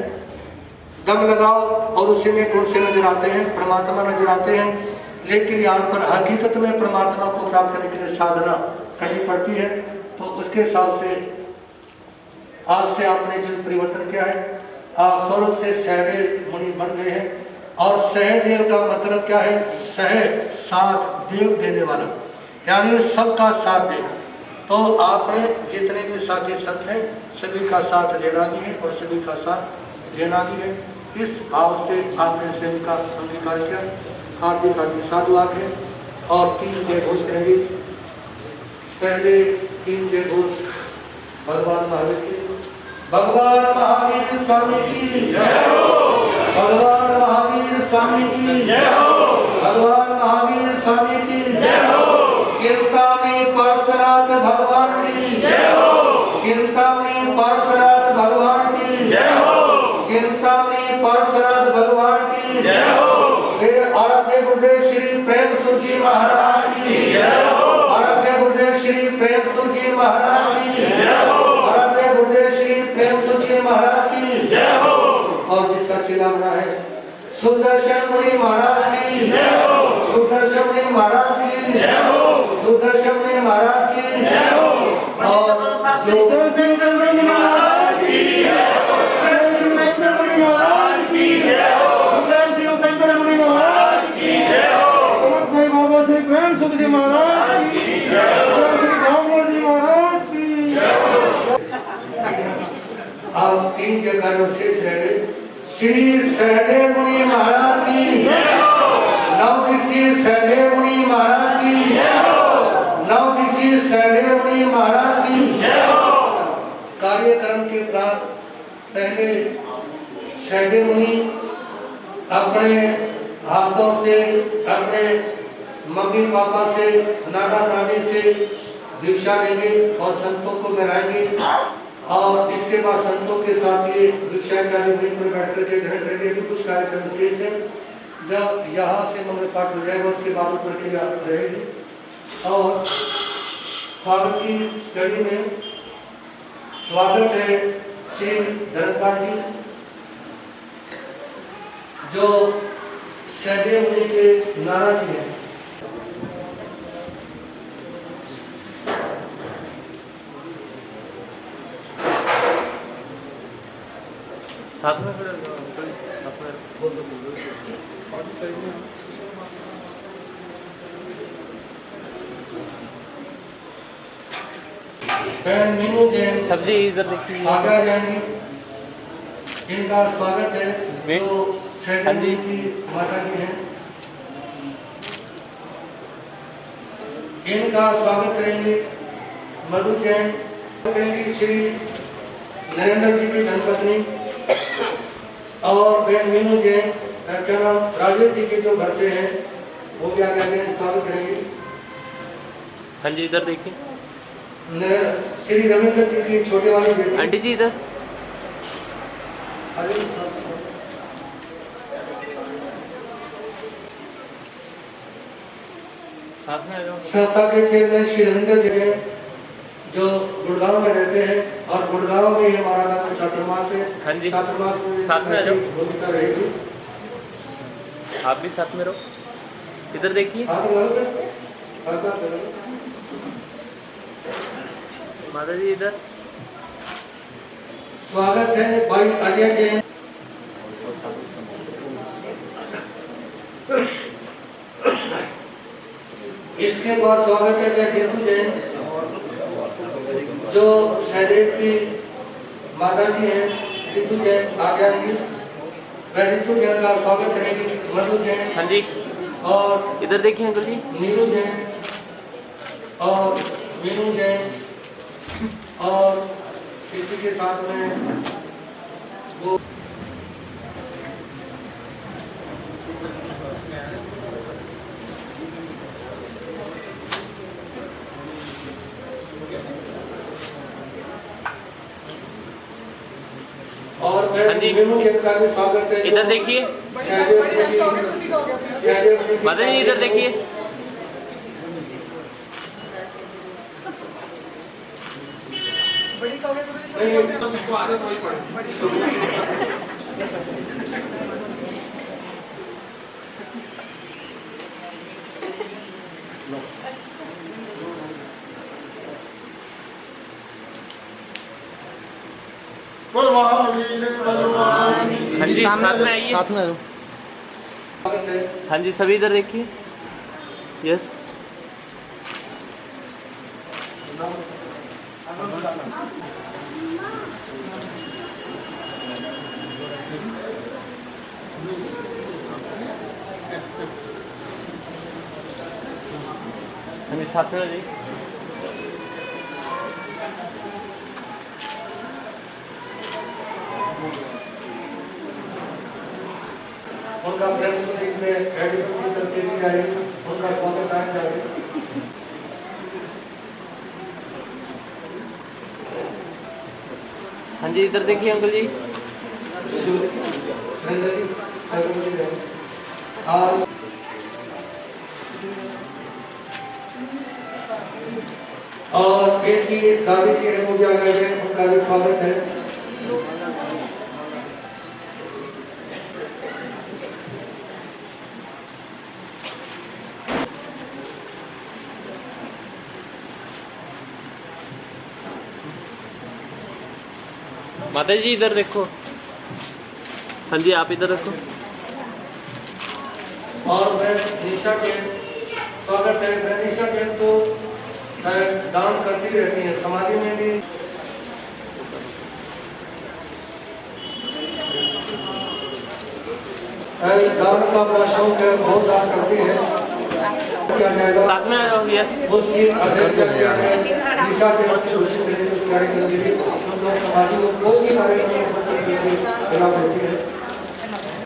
दम लगाओ और उसी में कौन से नजर आते हैं, परमात्मा नजर आते हैं। लेकिन यहाँ पर हकीकत में परमात्मा को प्राप्त करने के लिए साधना करनी पड़ती है। तो उसके हिसाब से आज से आपने जो परिवर्तन किया है, स्वर्ग से सहदेव मुनि बन गए हैं। और सहदेव का मतलब क्या है, सह साथ देव देने वाला, यानी सबका साथ दे। तो आपने जितने भी साथी संत हैं सभी का साथ लेना भी है और सभी का साथ देना भी है। इस भाव से आपने स्वयं का अंगीकार किया। हार्दिक हार्दिक साधुवाद है। और 3 जय घोष कहेंगे। पहले 3 जय घोष भगवान महावीर की, भगवान महावीर स्वामी की जय हो, भगवान महावीर स्वामी की जय हो, भगवान महावीर स्वामी की जय हो, चिंता में परशुराम भगवान की जय हो, चिंता में परशुराम भगवान की जय हो, चिंता में परशुराम भगवान की जय हो। मेरे आराध्य गुरुदेव श्री प्रेम सुख जी महाराज की जय हो, आराध्य गुरुदेव श्री प्रेम सुख जी महाराज की जय हो, आराध्य गुरुदेव श्री प्रेम सुख जी महाराज की जय हो। और जिसका चेला बना है सुदर्शन मुनि महाराज की जय हो, सुदर्शन मुनि महाराज की जय हो, सुदर्शन मुनि महाराज की जय हो। और जो महाराज की जय हो, महाराज की जय हो, महाराज की जय हो। महाराज की जय हो। रामगढ़ जी महाराज की जय हो। अब 3 जगह जो शेष रह गए। श्री सहदेव मुनि महाराज की जय हो। नवदीक्षी सहदेव मुनि महाराज की जय हो। नवदीक्षी सहदेव मुनि महाराज की जय हो। कार्यक्रम के प्राप्त पहले सहदेव मुनि अपने हाथों से अपने मम्मी पापा से नाना नानी से भिक्षा लेंगे और संतों को मिलाएंगे और इसके बाद संतों के साथ ये भिक्षा का जमीन पर बैठ करके ग्रहण करेंगे। भी कुछ कार्यक्रम विशेष है। जब यहाँ से मंगल पाठ हो जाएगा उसके बाद प्रक्रिया रहेगी और स्वागत की कड़ी में स्वागत है श्री धर्मपाल जी जो सहदेव मुनि के नाना जी हैं। साथ में फिर मीनू जैन सब्जी इधर देखिए। आगरा जाएंगी। इनका स्वागत है जो सहदेव मुनि की माता जी हैं। इनका स्वागत करेंगे मधु जैन, करेंगे श्री नरेंद्र जी की धर्मपत्नी और बहन मीनू जैन क्या नाम राजेश जी के जो घर से हैं वो भी आगे स्वागत करेंगे। हाँ जी इधर देखिए। श्री रविंद्र जी की छोटे वाली बेटी आंटी जी इधर। साथ में आ जाओ। संस्था के चेयरमैन श्री रविंद्र जी हैं जो गुड़गांव में रहते हैं और गुड़गांव में ही हमारा नाम चातुर्मास है। हाँ जी चातुर्मास में साथ में आ जाओ। भूमिका रहेगी। आप भी साथ में रहो। इधर देखिए। माता जी इधर। स्वागत है भाई अजय जैन। इसके बाद स्वागत है रितु जैन जो सहदेव की माता जी हैं। रितु जैन आगे आएंगी। वह रितु जैन का स्वागत करेंगी मधु जैन। हाँ जी और इधर देखिए अंकल जी। नीरू जैन और मीनू जैन और इसी के साथ में वो और हाँ जी। मीनू जैन का भी स्वागत है। इधर देखिए। माता जी इधर देखिए। बोल महावीर भगवान हाँ जी साथ में आइए। साथ में हाँ जी सभी इधर देखिए। यस हाँ जी साथ में जी। उनका प्रेम संगीत में एडिटर की तरफ से दी जाएगी। उनका स्वागत आया जाएगा। हाँ जी इधर देखिए अंकल जी। और इनकी दादी जी ने पूजा करके उनका भी स्वागत है। माता जी इधर देखो। हाँ जी आप इधर रखो। और मैं निशा के स्वागत है। प्रनिशा जैन तो दान करती रहती है, समाधि में भी दान का बड़ा शौक है, बहुत दान करती है। क्या जाएगा साथ में आ जाओ। यस उसकी अध्यक्ष दिशा के घोषित करने उस कार्यक्रम के लिए समाधि को कोई भी कार्यक्रम होती है।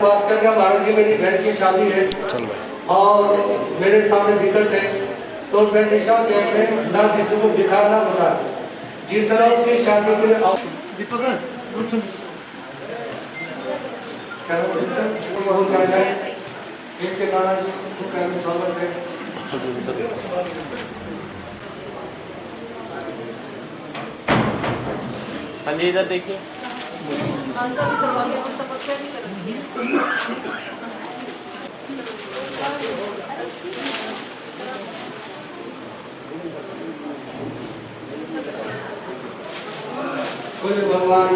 पास करके महाराज जी मेरी बहन की शादी है और मेरे सामने दिक्कत है, तो मैं निशा के ना किसी को दिखाना पड़ा, जितना उसकी शादी के लिए इनके नाना जी उनका भी स्वागत है। हाँ जी, इधर देखिए। भगवान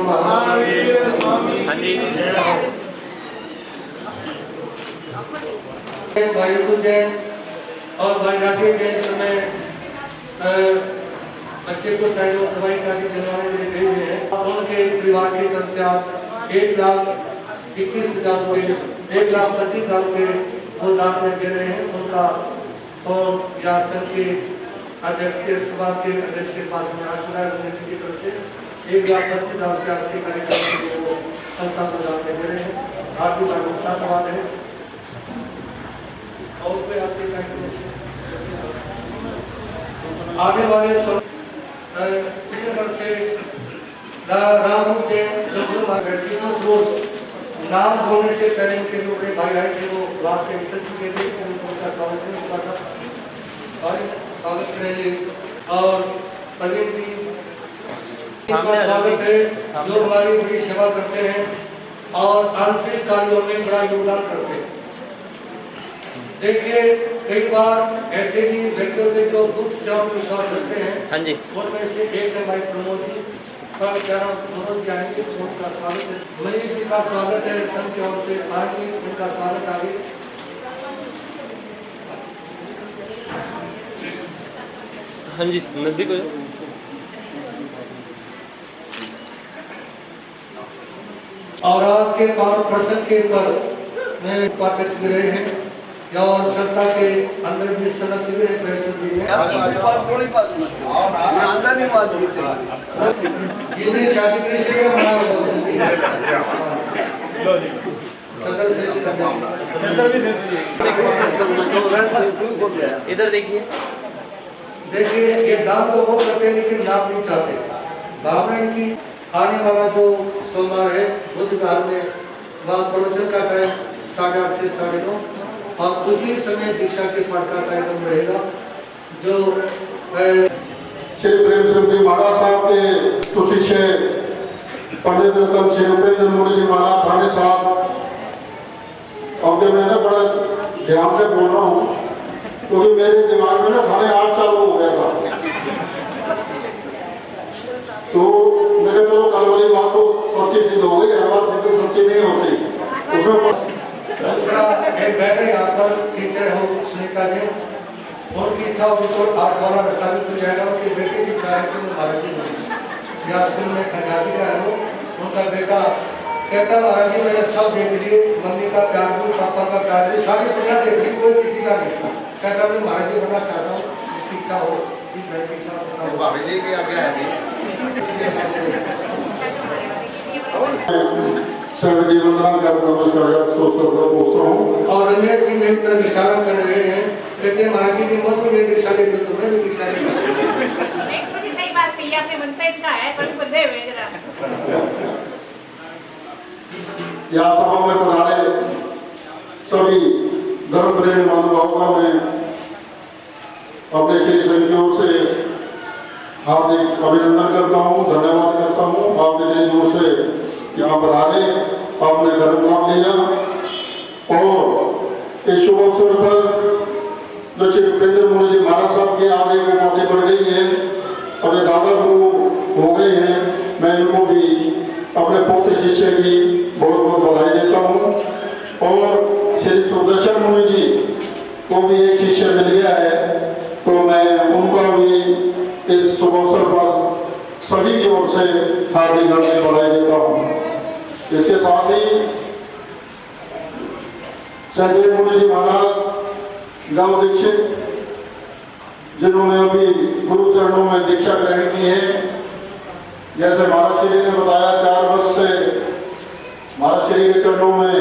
हाँ जी, भाई जैन और भाई राकेश जैन समय बच्चे को सहयोग दवाई करके दिलवाने के लिए गए हुए हैं। उनके परिवार की तरफ से आप 1,21,000 रुपये 1,25,000 रुपये वो दान में दे रहे हैं। उनका फोन या संघ के अध्यक्ष के सुभाष के अध्यक्ष के पास में आ चुका है। उनकी तरफ से 1,25,000 रुपये आज के कार्यक्रम के लिए वो संस्था को दान में दे रहे हैं। हार्दिक धन्यवाद है। और कोई आज के कार्यक्रम से आने वाले से रामू जैन नाम होने से पहले उनके जो बड़े भाई आए थे वो वहाँ से निकल चुके थे, उनका स्वागत नहीं हुआ था और स्वागत करेंगे। और प्रवीण जी का स्वागत है जो हमारी बड़ी सेवा करते हैं और आंतरिक कार्यों में बड़ा योगदान करते हैं। देखिए कई बार ऐसे भी व्यक्तियों के जो गुप्त सेवा में विश्वास रखते हैं, हाँ जी, उनमें से एक है भाई प्रमोद जी। प्रमोद जी आएंगे, उनका स्वागत है। मनीष जी का स्वागत है संघ की ओर से, आएंगे, उनका स्वागत आगे। हाँ जी, नजदीक हो जाओ। और आज के पावन प्रसंग के पर में उपाध्यक्ष भी रहे हैं और संस्था के अंदर भी सनक से भी प्रेशर दी है। जिन्हें शादी की से इधर देखिए। देखिए ये दान तो बहुत करते हैं लेकिन लाभ नहीं चाहते। भावना की आने वाला जो सोमवार है बुध विहार में वहाँ प्रवचन का टाइम 8:30 से 9:30 और उसी समय दीक्षा के पाठ का कार्यक्रम रहेगा जो श्री प्रेम सिंह जी महाराज साहब के सुशिष्य पंडित रतन श्री उपेंद्र मोदी जी महाराज थाने साहब। अब मैं ना बड़ा ध्यान से बोल रहा हूँ क्योंकि मेरे दिमाग में ना थाने 8 चालू हो गया था, तो मेरे तो कल वाली बात तो सच्ची सिद्ध हो गई, हर बार सिद्ध सच्ची नहीं होती। दूसरा एक बैठे यहाँ पर टीचर हो सुनीता जी, उनकी इच्छा होगी तो आप द्वारा प्रस्तावित हो जाएगा। उनकी बेटे की इच्छा है कि वो महाराज जी या स्कूल में खंडाती का है। उनका बेटा कहता महाराज जी मैंने सब देख लिए, मम्मी का प्यार भी, पापा का प्यार भी, सारी दुनिया देख ली, कोई किसी का नहीं। कहता मैं महाराज जी बनना चाहता हूँ, जिसकी इच्छा हो, जिस बहन की इच्छा और रमेश जी मेरी तरफ इशारा कर रहे हैं, कहते हैं महाराज जी की मत मुझे दीक्षा दे दो, तुम्हें भी दीक्षा दे दो। सही बात कही आपने, मनता इनका है पर बंदे हुए जरा। यहाँ सभा में पधारे सभी धर्म प्रेमी महानुभावों में अपने श्री संघ की ओर से हार्दिक अभिनंदन करता हूँ, धन्यवाद करता हूँ। आप इतनी दूर से यहाँ पधारे, आपने धर्म नाम लिया और इस शुभ अवसर पर जो श्री उपेंद्र मोदी जी महाराज साहब की आज एक उपाधि बढ़ गई है, अब दादा गुरु हो गए हैं। मैं इनको भी अपने पौत्र शिष्य की बहुत बहुत बधाई देता हूँ। और श्री सुदर्शन मुनि जी को भी एक शिष्य मिल गया है, साथ ही सहदेव मुनि जी महाराज नव दीक्षित, जिन्होंने अभी गुरु चरणों में दीक्षा ग्रहण की है। जैसे महाराज श्री ने बताया, 4 वर्ष से महाराज श्री के चरणों में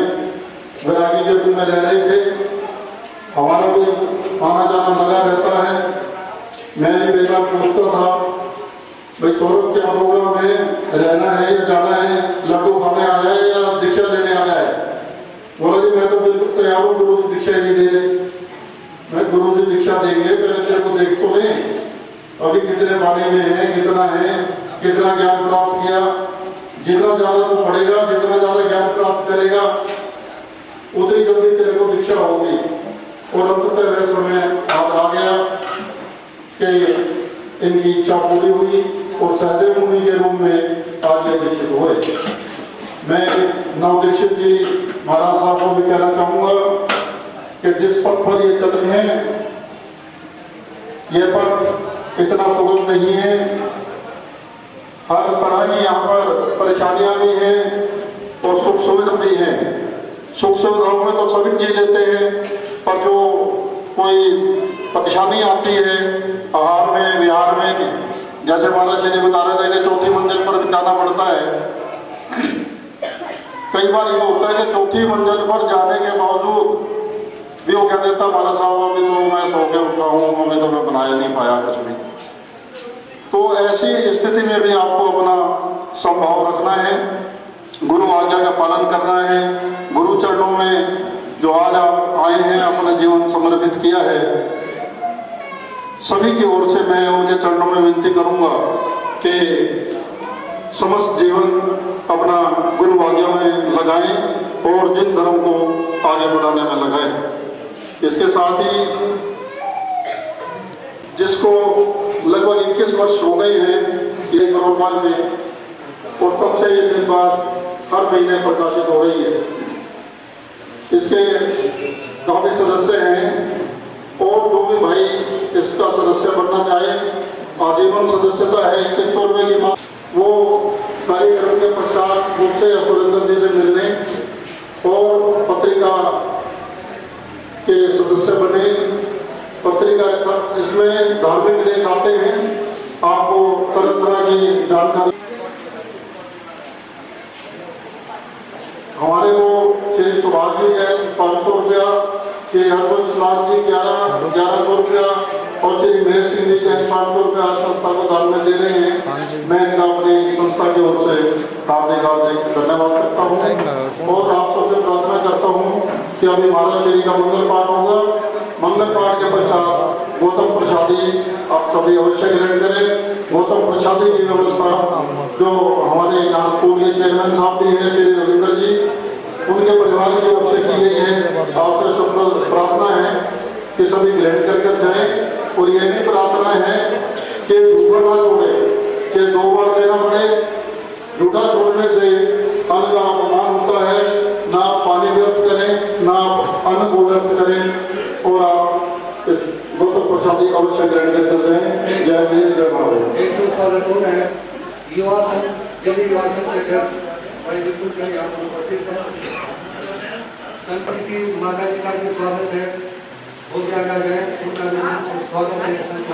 वैरागी के रूप में रह रहे थे। हमारा भी आना जाना लगा रहता है। मैं भी बेटा पूछता था, भाई सौरभ क्या प्रोग्राम है, रहना है या जाना है, लड्डू खाने आया है या दीक्षा लेने आया है? बोला जी मैं तो बिल्कुल तैयार हूँ, गुरु जी दीक्षा नहीं दे रहे। मैं गुरु जी दीक्षा देंगे, पहले तेरे को देख तो लें, अभी कितने पानी में है, कितना ज्ञान प्राप्त किया। जितना ज्यादा वो पढ़ेगा, जितना ज्यादा ज्ञान प्राप्त करेगा, उतनी जल्दी तेरे को दीक्षा होगी। और अंततः वह समय आ गया कि इनकी इच्छा पूरी हुई और सहदेव मुनि के रूप में आज ये दीक्षित हुए। मैं नव दीक्षित जी महाराज साहब को भी कहना चाहूँगा कि जिस पथ पर ये चल रहे हैं, ये पथ इतना सुगम नहीं है। हर तरह की यहाँ पर परेशानियाँ भी हैं और सुख सुविधा भी हैं। सुख सुविधाओं में तो सभी जी लेते हैं, पर जो कोई परेशानी आती है आहार में, विहार में, जैसे महाराज श्री बता रहे थे कि चौथी मंजिल पर जाना पड़ता है। कई बार ये होता है कि चौथी मंजिल पर जाने के बावजूद भी वो कह देता, महाराज साहब अभी तो मैं सो के उठा हूँ, अभी तो मैं बनाया नहीं पाया कुछ भी। तो ऐसी स्थिति में भी आपको अपना संभाव रखना है, गुरु आज्ञा का पालन करना है। गुरु चरणों में जो आज आप आए हैं, अपना जीवन समर्पित किया है, सभी की ओर से मैं उनके चरणों में विनती करूंगा कि समस्त जीवन अपना गुरु आज्ञा में लगाएं और जिन धर्म को आगे बढ़ाने में लगाएं। इसके साथ ही जिसको लगभग 21 वर्ष हो गए हैं ये करोड़बाग में, और तब से ये बात हर महीने प्रकाशित हो रही है। इसके काफी सदस्य हैं और जो भी भाई इसका सदस्य बनना चाहे, आजीवन सदस्यता है 2100 रुपये की मांग। वो कार्यक्रम के पश्चात मुझसे या सुरेंद्र जी से मिलने और पत्रिका के सदस्य बने। पत्रिका इसमें धार्मिक लेख आते हैं, आपको तरह तरह की जानकारी। हमारे वो श्री सुभाष जी है 500 रुपया, श्री हरवंश लाल जी 1100 रुपया और श्री महेश सिंह जी 500 रुपया संस्था को दान में दे रहे हैं। मैं इनका अपनी संस्था की ओर से हार्दिक धन्यवाद करता हूँ और आप सबसे प्रार्थना करता हूँ कि अभी महाराज श्री का मंगल पाठ होगा। मंगल पाठ के पश्चात गौतम प्रसादी आप सभी अवश्य ग्रहण करें। गौतम प्रसादी की व्यवस्था जो हमारे यहाँ स्कूल के चेयरमैन साहब भी हैं, श्री रविंद्र जी, उनके परिवार की ओर से की गई है। आपसे सब प्रार्थना है कि सभी ग्रहण कर जाएं और यह भी प्रार्थना है कि झूठा ना छोड़े, चाहे 2 बार लेना पड़े। झूठा छोड़ने से अन्न का अपमान होता है। ना पानी व्यर्थ करें, ना अन्न को व्यर्थ करें और आप इस गौतम प्रसादी अवश्य ग्रहण कर रहे हैं। जय भीम जय भारत। एक जो स्वागत है युवा संघ, यदि युवा संघ के अध्यक्ष भाई बिल्कुल कहीं यहाँ पर उपस्थित हैं। संत की माता जी का भी स्वागत है, हो जाएगा गए उनका भी स्वागत है। संत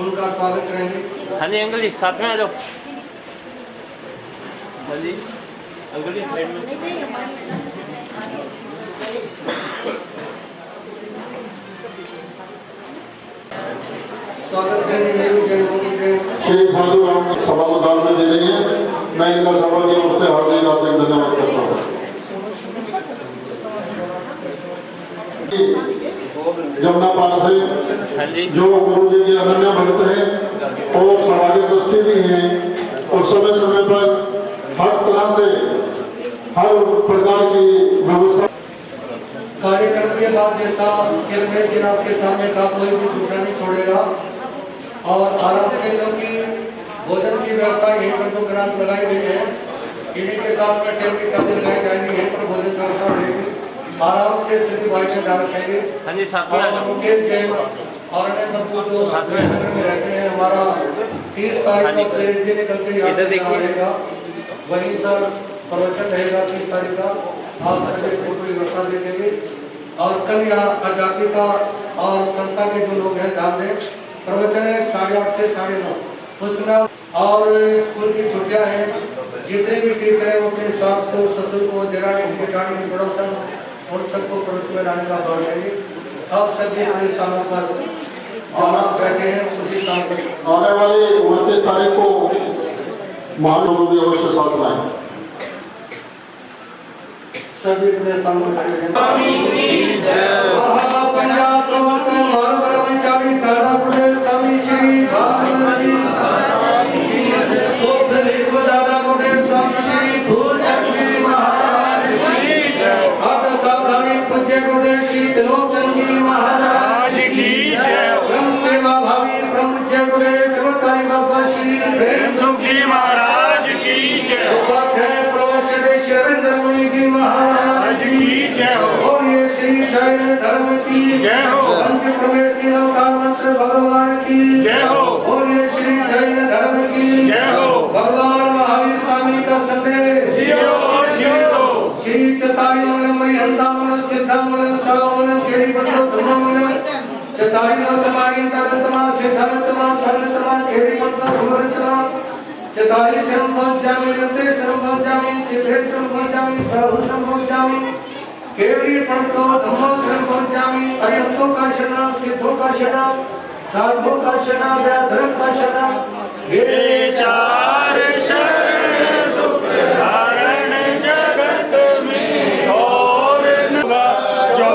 उनका स्वागत करेंगे। हाँ जी अंकल जी साथ में आ जाओ। हाँ जी अंकल जी साइड में। स्वागत करेंगे। श्री साधु राम सभा को दान में दे रही है। मैं इनका सभा की ओर से हार्दिक धन्यवाद करता हूँ। जमुना पार से जो गुरु जी के अनन्य भक्त हैं और सामाजिक दृष्टि भी हैं और समय समय पर हर तरह से हर प्रकार की व्यवस्था। कार्यक्रम के बाद जैसा फिर आपके सामने का कोई भी झूठा नहीं छोड़ेगा और आराम से, क्योंकि भोजन की व्यवस्था यहीं पर जो ग्रांट लगाई गई है इन्हीं के साथ में टेबल की तब्दील लगाई जाएगी, यहीं पर भोजन व्यवस्था रहेगी। आराम से सभी भाई से डाल रखेंगे। हाँ जी, साथ में आ जाओ। मुकेश जैन और अन्य मजदूर जो नगर में रहते हैं, हमारा 30 तारीख को शरीर जी निकल के यहाँ से रहेगा, वहीं पर प्रवचन रहेगा 30 तारीख का। आप सभी फोटो व्यवस्था देखेंगे और कल यहाँ आजादी का और संता के जो लोग हैं ध्यान दें, प्रवचन है 8:30 से 9:30 उसमें। और स्कूल की छुट्टियाँ हैं, जितने भी टीचर हैं वो अपने साथ को ससुर को जेठानी पड़ोसन उन सबको प्रवचन में लाने का भाग लेंगे। अब सभी अपने कामों पर बैठे हैं, उसी काम पर आने वाली 29 तारीख को महालोगों को भी अवश्य साथ लाएं। सभी अपने कामों पर पंजाब प्रवर्तन और ब्रह्मचारी तारापुर स्वामी श्री भागवती दादा गुरुदेव स्वामी श्री फूलचंद गिरी महाराज की जय। पूज्य गुरुदेव श्री त्रिलोकचंद गिरी महाराज की जय। ब्रह्म सेवा भावी ब्रह्मज्ञ गुरुदेव चमत्कारी बाबा श्री प्रेम सुख जी महाराज की जय। उपाध्याय प्रोफेसर शैलेंद्र मुनि जी महाराज की जय। और ये श्री जैन धर्म की जय हो। पंच प्रमेय तीनों का मंत्र भगवान की जय हो। और ये श्री जैन धर्म की जय हो। भगवान महावीर स्वामी का संदेश जियो और जियो। श्री चताई मन महिंदा मन सिद्धा मन सावन केरी बंदो धर्म मन चताई मन तमारी तमा सिद्धांतमा सरलतमा केरी बंदो धर्मरत्मा चताई संभव जामि रते संभव जामि सिद्धे संभव जामि सहु संभव जामि केवली पंतो धम्मो संभव जामि अरिहंतों का शरण सिद्धों का शरण साधुओं का शरण धर्म का शरण ये चार शरण दुख धारण जगत में और जो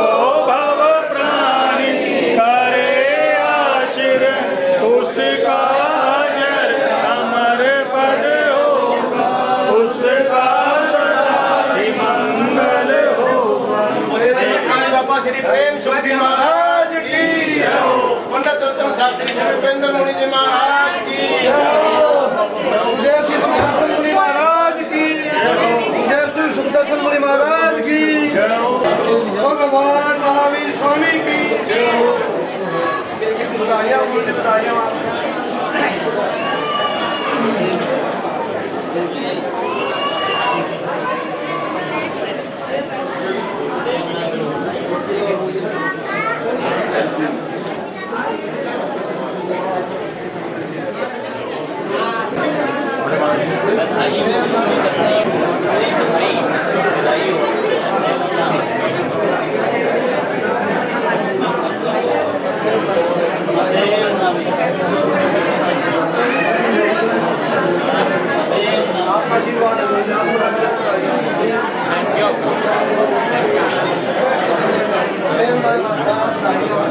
भव प्राणी करे आचरण उसका अजर अमर पद होगा, उसका सदा ही मंगल होगा। बाबा श्री प्रेम सुख जी महाराज की जय हो। पंडित रत्न शास्त्री श्री उपेंद्र मुनि जी महाराज की जय हो। जय श्री सुखदर्शन मुनि महाराज की जय हो। जय श्री सुखदर्शन मुनि महाराज की जय हो। और भगवान महावीर स्वामी की जय हो। Thank you.